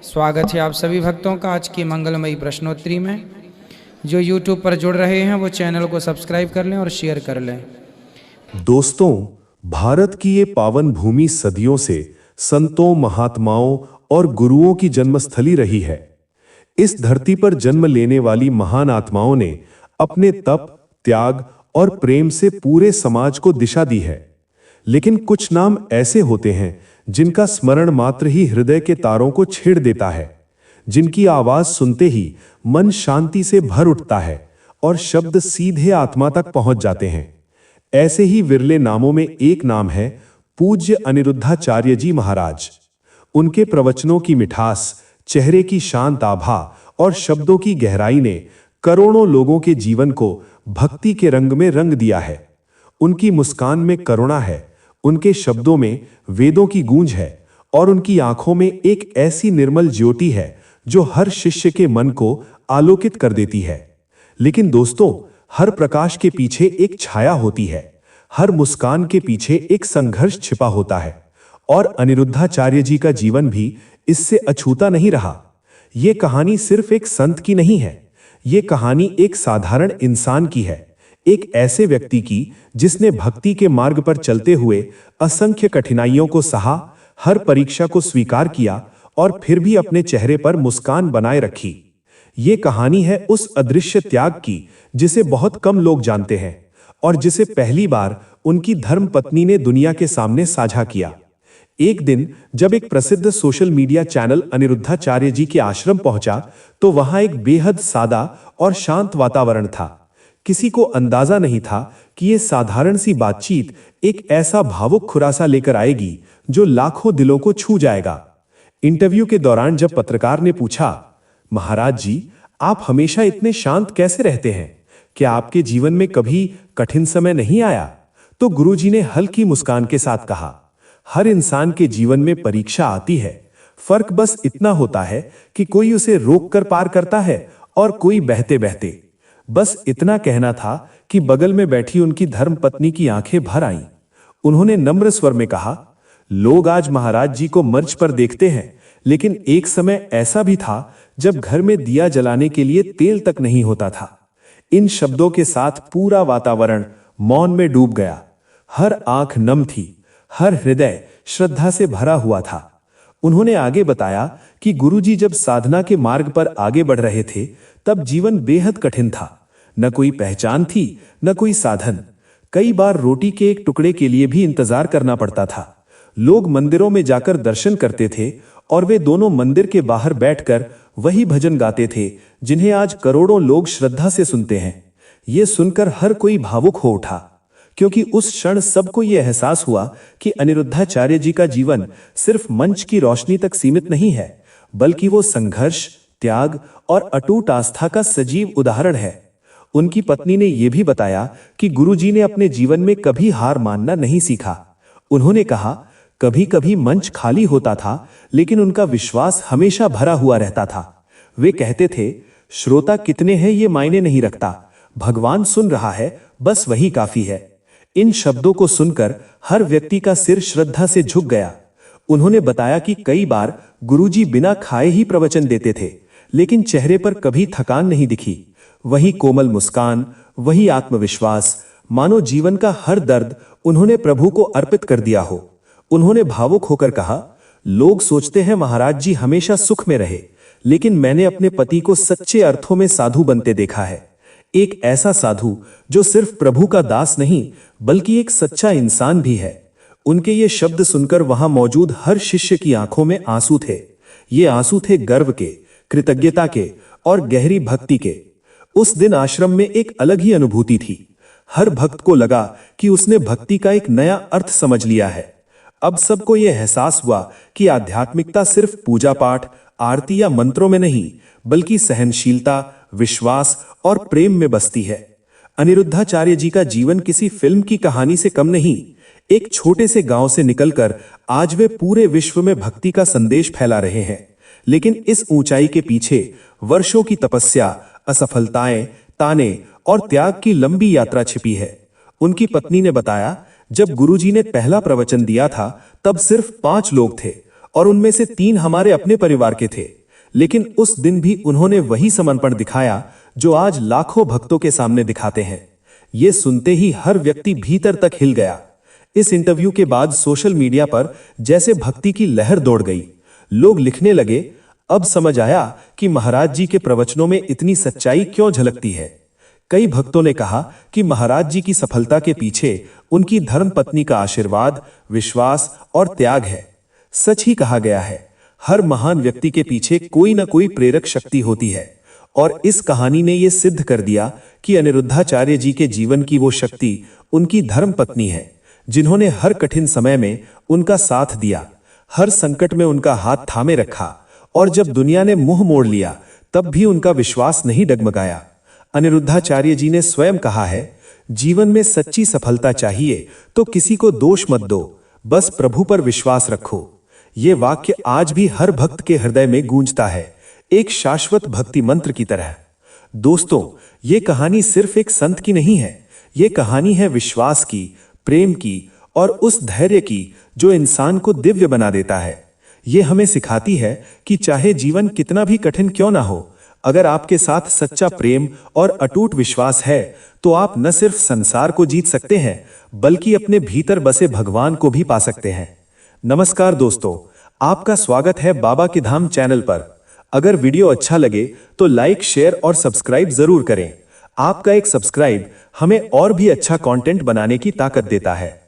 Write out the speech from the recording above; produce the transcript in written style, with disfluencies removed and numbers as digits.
स्वागत है आप सभी भक्तों का आज की मंगलमयी प्रश्नोत्तरी में। जो YouTube पर जुड़ रहे हैं वो चैनल को सब्सक्राइब कर लें और शेयर कर लें। दोस्तों, भारत की ये पावन भूमि सदियों से संतों, महात्माओं और गुरुओं की जन्मस्थली रही है। इस धरती पर जन्म लेने वाली महान आत्माओं ने अपने तप, त्याग और प्रेम से पूरे समाज को दिशा दी है। लेकिन कुछ नाम ऐसे होते हैं जिनका स्मरण मात्र ही हृदय के तारों को छेड़ देता है, जिनकी आवाज सुनते ही मन शांति से भर उठता है और शब्द सीधे आत्मा तक पहुंच जाते हैं। ऐसे ही विरले नामों में एक नाम है पूज्य अनिरुद्धाचार्य जी महाराज। उनके प्रवचनों की मिठास, चेहरे की शांत आभा और शब्दों की गहराई ने करोड़ों लोगों के जीवन को भक्ति के रंग में रंग दिया है। उनकी मुस्कान में करुणा है, उनके शब्दों में वेदों की गूंज है और उनकी आंखों में एक ऐसी निर्मल ज्योति है जो हर शिष्य के मन को आलोकित कर देती है। लेकिन दोस्तों, हर प्रकाश के पीछे एक छाया होती है, हर मुस्कान के पीछे एक संघर्ष छिपा होता है और अनिरुद्धाचार्य जी का जीवन भी इससे अछूता नहीं रहा। ये कहानी सिर्फ एक संत की नहीं है, ये कहानी एक साधारण इंसान की है, एक ऐसे व्यक्ति की जिसने भक्ति के मार्ग पर चलते हुए असंख्य कठिनाइयों को सहा, हर परीक्षा को स्वीकार किया और फिर भी अपने चेहरे पर मुस्कान बनाए रखी। ये कहानी है उस अदृश्य त्याग की जिसे बहुत कम लोग जानते हैं और जिसे पहली बार उनकी धर्मपत्नी ने दुनिया के सामने साझा किया। एक दिन जब एक प्रसिद्ध सोशल मीडिया चैनल अनिरुद्धाचार्य जी के आश्रम पहुंचा तो वहां एक बेहद सादा और शांत वातावरण था। किसी को अंदाजा नहीं था कि यह साधारण सी बातचीत एक ऐसा भावुक खुलासा लेकर आएगी जो लाखों दिलों को छू जाएगा। इंटरव्यू के दौरान जब पत्रकार ने पूछा, महाराज जी, आप हमेशा इतने शांत कैसे रहते हैं? क्या आपके जीवन में कभी कठिन समय नहीं आया? तो गुरुजी ने हल्की मुस्कान के साथ कहा, हर इंसान के जीवन में परीक्षा आती है, फर्क बस इतना होता है कि कोई उसे रोक कर पार करता है और कोई बहते बहते। बस इतना कहना था कि बगल में बैठी उनकी धर्मपत्नी की आंखें भर आईं। उन्होंने नम्र स्वर में कहा, लोग आज महाराज जी को मंच पर देखते हैं, लेकिन एक समय ऐसा भी था जब घर में दिया जलाने के लिए तेल तक नहीं होता था। इन शब्दों के साथ पूरा वातावरण मौन में डूब गया। हर आंख नम थी, हर हृदय श्रद्धा से भरा हुआ था। उन्होंने आगे बताया कि गुरुजी जब साधना के मार्ग पर आगे बढ़ रहे थे तब जीवन बेहद कठिन था। न कोई पहचान थी, न कोई साधन। कई बार रोटी के एक टुकड़े के लिए भी इंतजार करना पड़ता था। लोग मंदिरों में जाकर दर्शन करते थे और वे दोनों मंदिर के बाहर बैठकर वही भजन गाते थे जिन्हें आज करोड़ों लोग श्रद्धा से सुनते हैं। ये सुनकर हर कोई भावुक हो उठा, क्योंकि उस क्षण सबको यह एहसास हुआ कि अनिरुद्धाचार्य जी का जीवन सिर्फ मंच की रोशनी तक सीमित नहीं है, बल्कि वो संघर्ष, त्याग और अटूट आस्था का सजीव उदाहरण है। उनकी पत्नी ने यह भी बताया कि गुरुजी ने अपने जीवन में कभी हार मानना नहीं सीखा। उन्होंने कहा, कभी कभी मंच खाली होता था, लेकिन उनका विश्वास हमेशा भरा हुआ रहता था। वे कहते थे, श्रोता कितने हैं ये मायने नहीं रखता, भगवान सुन रहा है, बस वही काफी है। इन शब्दों को सुनकर हर व्यक्ति का सिर श्रद्धा से झुक गया। उन्होंने बताया कि कई बार गुरुजी बिना खाए ही प्रवचन देते थे, लेकिन चेहरे पर कभी थकान नहीं दिखी। वही कोमल मुस्कान, वही आत्मविश्वास, मानो जीवन का हर दर्द उन्होंने प्रभु को अर्पित कर दिया हो। उन्होंने भावुक होकर कहा, लोग सोचते हैं महाराज जी हमेशा सुख में रहे, लेकिन मैंने अपने पति को सच्चे अर्थों में साधु बनते देखा है। एक ऐसा साधु जो सिर्फ प्रभु का दास नहीं, बल्कि एक सच्चा इंसान भी है। उनके ये शब्द सुनकर वहां मौजूद हर शिष्य की आंखों में आंसू थे। ये आंसू थे गर्व के, कृतज्ञता के और गहरी भक्ति के। उस दिन आश्रम में एक अलग ही अनुभूति थी। हर भक्त को लगा कि उसने भक्ति का एक नया अर्थ समझ लिया है। अब सबको यह एहसास हुआ कि आध्यात्मिकता सिर्फ पूजा पाठ, आरती या मंत्रों में नहीं, बल्कि सहनशीलता, विश्वास और प्रेम में बसती है। अनिरुद्धाचार्य जी का जीवन किसी फिल्म की कहानी से कम नहीं। एक छोटे से गांव से निकलकर आज वे पूरे विश्व में भक्ति का संदेश फैला रहे हैं। लेकिन इस ऊंचाई के पीछे वर्षों की तपस्या, असफलताएं, ताने और त्याग की लंबी यात्रा छिपी है। उनकी पत्नी ने बताया, जब गुरुजी ने पहला प्रवचन दिया था तब सिर्फ 5 लोग थे और उनमें से 3 हमारे अपने परिवार के थे। लेकिन उस दिन भी उन्होंने वही समर्पण दिखाया जो आज लाखों भक्तों के सामने दिखाते हैं। ये सुनते ही हर व्यक्ति भीतर तक हिल गया। इस इंटरव्यू के बाद सोशल मीडिया पर जैसे भक्ति की लहर दौड़ गई। लोग लिखने लगे, अब समझ आया कि महाराज जी के प्रवचनों में इतनी सच्चाई क्यों झलकती है। कई भक्तों ने कहा कि महाराज जी की सफलता के पीछे उनकी धर्मपत्नी का आशीर्वाद, विश्वास और त्याग है। सच ही कहा गया है, हर महान व्यक्ति के पीछे कोई ना कोई प्रेरक शक्ति होती है। और इस कहानी ने यह सिद्ध कर दिया कि अनिरुद्धाचार्य जी के जीवन की वो शक्ति उनकी धर्मपत्नी है, जिन्होंने हर कठिन समय में उनका साथ दिया, हर संकट में उनका हाथ थामे रखा, और जब दुनिया ने मुंह मोड़ लिया तब भी उनका विश्वास नहीं डगमगाया। अनिरुद्धाचार्य जी ने स्वयं कहा है, जीवन में सच्ची सफलता चाहिए तो किसी को दोष मत दो, बस प्रभु पर विश्वास रखो। ये वाक्य आज भी हर भक्त के हृदय में गूंजता है, एक शाश्वत भक्ति मंत्र की तरह। दोस्तों, ये कहानी सिर्फ एक संत की नहीं है, ये कहानी है विश्वास की, प्रेम की और उस धैर्य की जो इंसान को दिव्य बना देता है। ये हमें सिखाती है कि चाहे जीवन कितना भी कठिन क्यों ना हो, अगर आपके साथ सच्चा प्रेम और अटूट विश्वास है तो आप न सिर्फ संसार को जीत सकते हैं बल्कि अपने भीतर बसे भगवान को भी पा सकते हैं। नमस्कार दोस्तों, आपका स्वागत है बाबा के धाम चैनल पर। अगर वीडियो अच्छा लगे तो लाइक, शेयर और सब्सक्राइब जरूर करें। आपका एक सब्सक्राइब हमें और भी अच्छा कंटेंट बनाने की ताकत देता है।